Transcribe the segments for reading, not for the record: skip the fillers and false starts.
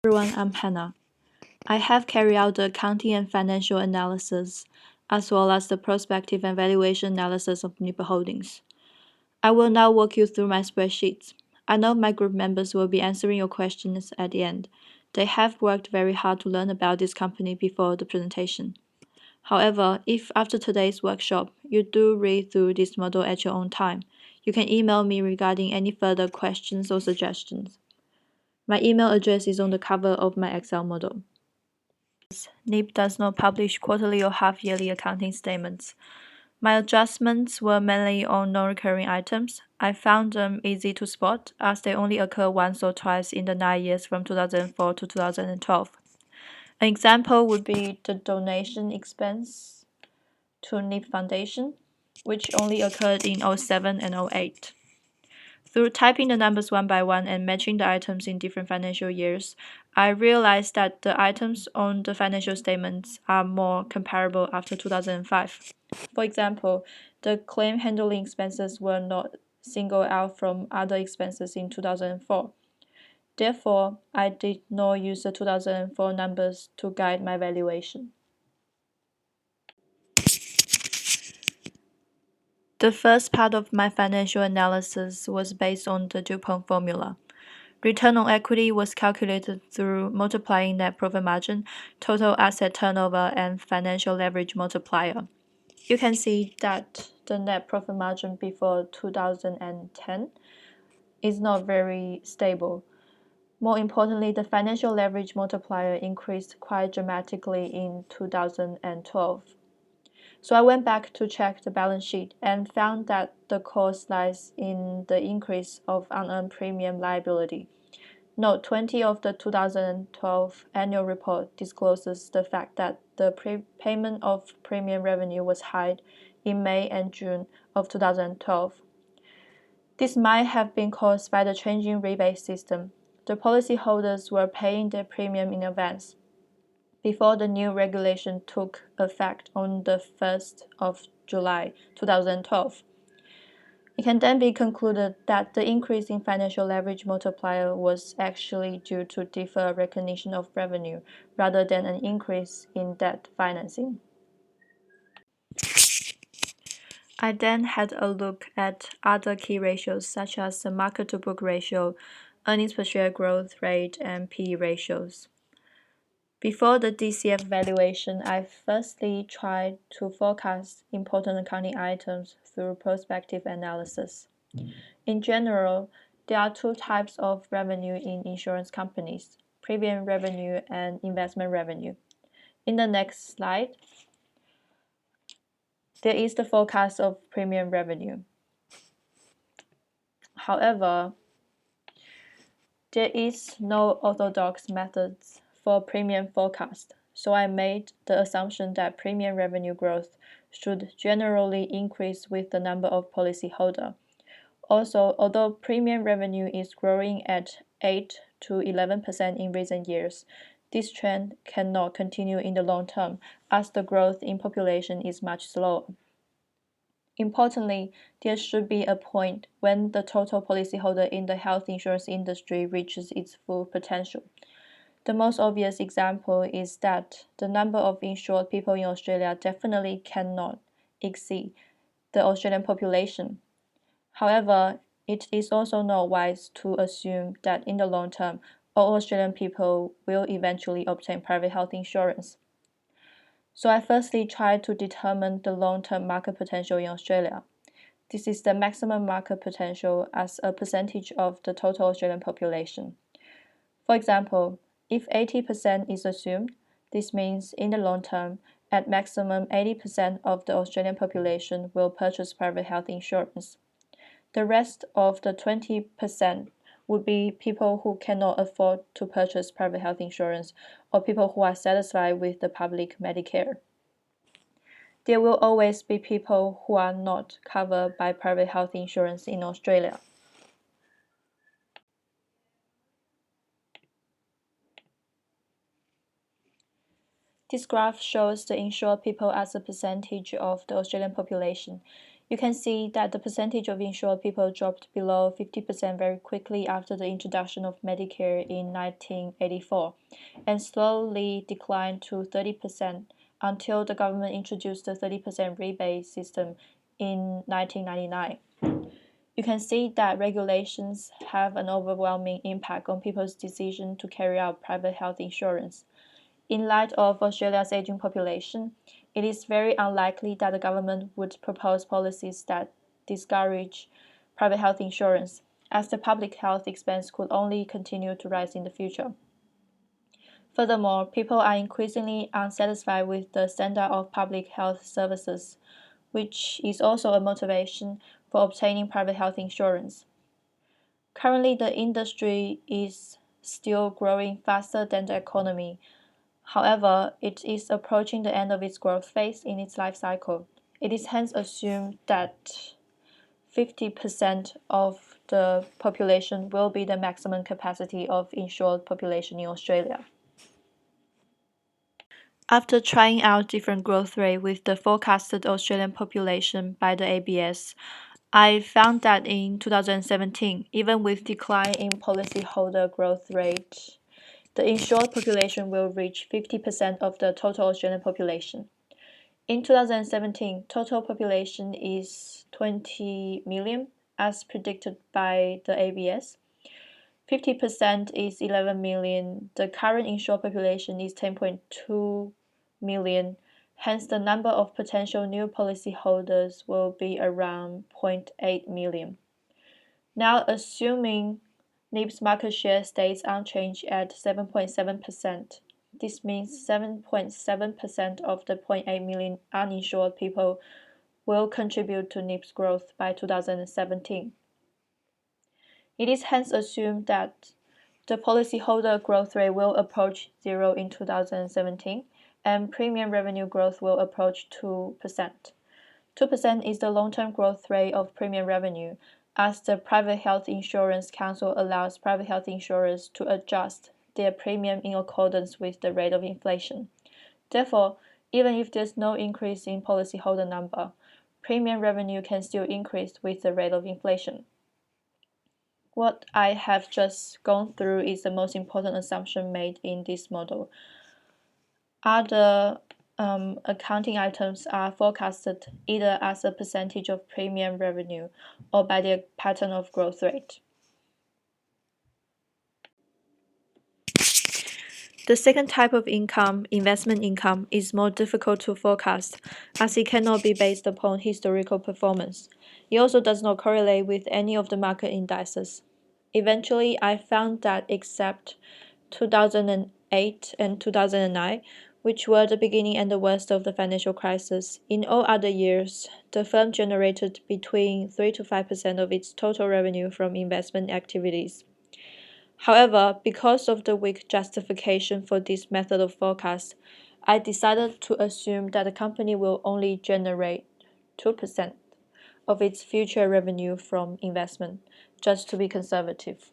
Everyone, I'm Hannah. I have carried out the accounting and financial analysis, as well as the prospective and valuation analysis of NibHoldings. I will now walk you through my spreadsheets. I know my group members will be answering your questions at the end. They have worked very hard to learn about this company before the presentation. However, if after today's workshop you do read through this model at your own time, you can email me regarding any further questions or suggestions. My email address is on the cover of my Excel model. NIB does not publish quarterly or half-yearly accounting statements. My adjustments were mainly on non-recurring items. I found them easy to spot as they only occur once or twice in the 9 years from 2004 to 2012. An example would be the donation expense to NIB Foundation, which only occurred in 07 and 08. Through typing the numbers one by one and matching the items in different financial years, I realized that the items on the financial statements are more comparable after 2005. For example, the claim handling expenses were not singled out from other expenses in 2004. Therefore, I did not use the 2004 numbers to guide my valuation. The first part of my financial analysis was based on the DuPont formula. Return on equity was calculated through multiplying net profit margin, total asset turnover, and financial leverage multiplier. You can see that the net profit margin before 2010 is not very stable. More importantly, the financial leverage multiplier increased quite dramatically in 2012. So I went back to check the balance sheet and found that the cause lies in the increase of unearned premium liability. Note 20 of the 2012 annual report discloses the fact that the payment of premium revenue was high in May and June of 2012. This might have been caused by the changing rebate system. The policyholders were paying their premium in advance before the new regulation took effect on the 1st of July 2012. It can then be concluded that the increase in financial leverage multiplier was actually due to deferred recognition of revenue rather than an increase in debt financing. I then had a look at other key ratios such as the market-to-book ratio, earnings per share growth rate, and PE ratios. Before the DCF valuation, I firstly tried to forecast important accounting items through prospective analysis. In general, there are two types of revenue in insurance companies: premium revenue and investment revenue. In the next slide, there is the forecast of premium revenue. However, there is no orthodox methods for premium forecast, so I made the assumption that premium revenue growth should generally increase with the number of policyholders. Also, although premium revenue is growing at 8 to 11% in recent years, this trend cannot continue in the long term as the growth in population is much slower. Importantly, there should be a point when the total policyholder in the health insurance industry reaches its full potential. The most obvious example is that the number of insured people in Australia definitely cannot exceed the Australian population. However, it is also not wise to assume that in the long term, all Australian people will eventually obtain private health insurance. So I firstly tried to determine the long-term market potential in Australia. This is the maximum market potential as a percentage of the total Australian population. For example, if 80% is assumed, this means in the long term, at maximum 80% of the Australian population will purchase private health insurance. The rest of the 20% would be people who cannot afford to purchase private health insurance or people who are satisfied with the public Medicare. There will always be people who are not covered by private health insurance in Australia. This graph shows the insured people as a percentage of the Australian population. You can see that the percentage of insured people dropped below 50% very quickly after the introduction of Medicare in 1984 and slowly declined to 30% until the government introduced the 30% rebate system in 1999. You can see that regulations have an overwhelming impact on people's decision to carry out private health insurance. In light of Australia's aging population, it is very unlikely that the government would propose policies that discourage private health insurance, as the public health expense could only continue to rise in the future. Furthermore, people are increasingly unsatisfied with the standard of public health services, which is also a motivation for obtaining private health insurance. Currently, the industry is still growing faster than the economy. However, it is approaching the end of its growth phase in its life cycle. It is hence assumed that 50% of the population will be the maximum capacity of insured population in Australia. After trying out different growth rate with the forecasted Australian population by the ABS, I found that in 2017, even with decline in policyholder growth rate, the insured population will reach 50% of the total Australian population. In 2017, total population is 20 million, as predicted by the ABS. 50% is 11 million. The current insured population is 10.2 million. Hence, the number of potential new policyholders will be around 0.8 million. Now, assuming NIB's market share stays unchanged at 7.7%. This means 7.7% of the 0.8 million uninsured people will contribute to NIB's growth by 2017. It is hence assumed that the policyholder growth rate will approach 0 in 2017 and premium revenue growth will approach 2%. 2% is the long-term growth rate of premium revenue, as the Private Health Insurance Council allows private health insurers to adjust their premium in accordance with the rate of inflation. Therefore, even if there's no increase in policyholder number, premium revenue can still increase with the rate of inflation. What I have just gone through is the most important assumption made in this model. Other accounting items are forecasted either as a percentage of premium revenue or by their pattern of growth rate. The second type of income, investment income, is more difficult to forecast as it cannot be based upon historical performance. It also does not correlate with any of the market indices. Eventually, I found that except 2008 and 2009, which were the beginning and the worst of the financial crisis, in all other years, the firm generated between 3 to 5% of its total revenue from investment activities. However, because of the weak justification for this method of forecast, I decided to assume that the company will only generate 2% of its future revenue from investment, just to be conservative.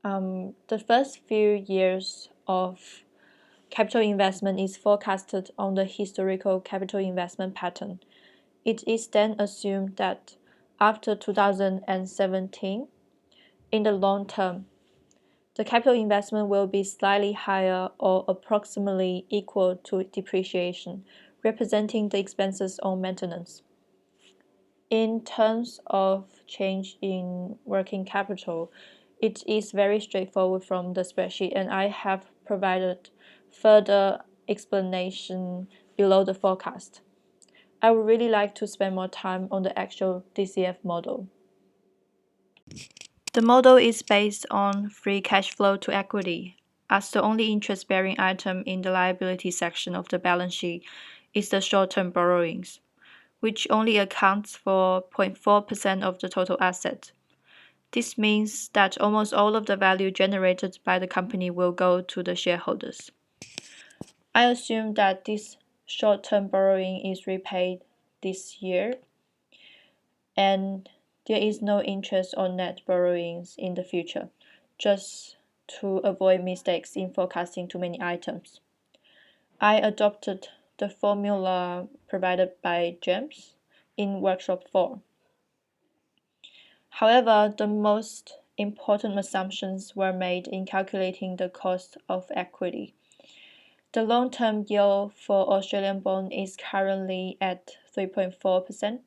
The first few years of capital investment is forecasted on the historical capital investment pattern. It is then assumed that after 2017, in the long term, the capital investment will be slightly higher or approximately equal to depreciation, representing the expenses on maintenance. In terms of change in working capital, it is very straightforward from the spreadsheet, and I have provided further explanation below the forecast. I would really like to spend more time on the actual DCF model. The model is based on free cash flow to equity, as the only interest-bearing item in the liability section of the balance sheet is the short-term borrowings, which only accounts for 0.4% of the total asset. This means that almost all of the value generated by the company will go to the shareholders. I assume that this short-term borrowing is repaid this year, and there is no interest on net borrowings in the future, just to avoid mistakes in forecasting too many items. I adopted the formula provided by James, in workshop 4. However, the most important assumptions were made in calculating the cost of equity. The long-term yield for Australian bond is currently at 3.4%,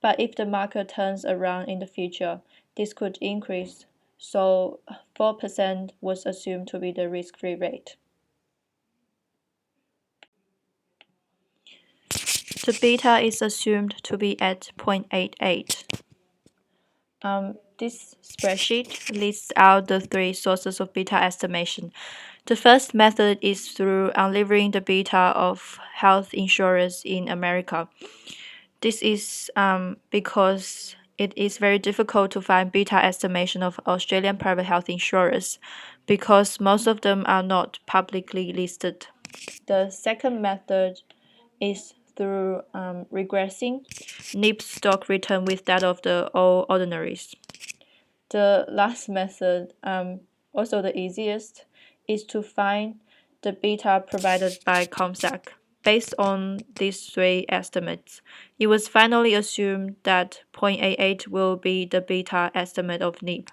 but if the market turns around in the future, this could increase, so 4% was assumed to be the risk-free rate. The beta is assumed to be at 0.88. This spreadsheet lists out the three sources of beta estimation. The first method is through unlevering the beta of health insurers in America. This is because it is very difficult to find beta estimation of Australian private health insurers because most of them are not publicly listed. The second method is through regressing NIB's stock return with that of the all ordinaries. The last method, also the easiest, is to find the beta provided by ComSec. Based on these three estimates, it was finally assumed that 0.88 will be the beta estimate of NIB.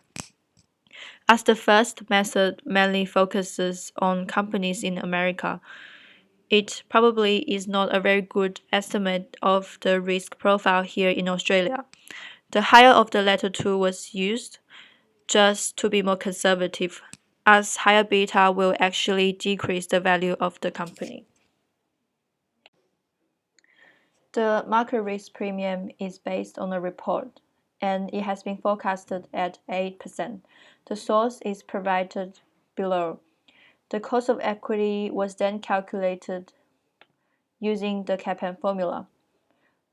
As the first method mainly focuses on companies in America, it probably is not a very good estimate of the risk profile here in Australia. The higher of the latter two was used just to be more conservative, as higher beta will actually decrease the value of the company. The market risk premium is based on a report, and it has been forecasted at 8%. The source is provided below. The cost of equity was then calculated using the CAPM formula.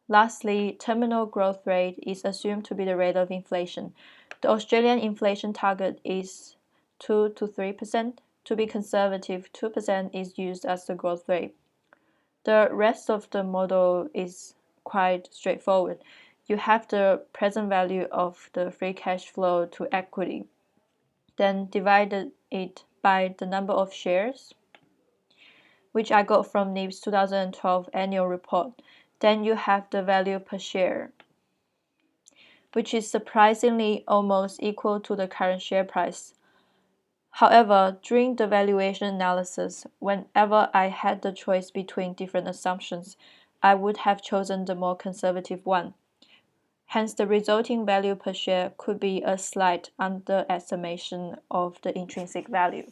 Lastly, terminal growth rate is assumed to be the rate of inflation. The Australian inflation target is 2 to 3%. To be conservative, 2% is used as the growth rate. The rest of the model is quite straightforward. You have the present value of the free cash flow to equity, then divided it by the number of shares, which I got from NIB's 2012 annual report. Then you have the value per share, which is surprisingly almost equal to the current share price. However, during the valuation analysis, whenever I had the choice between different assumptions, I would have chosen the more conservative one. Hence, the resulting value per share could be a slight underestimation of the intrinsic value.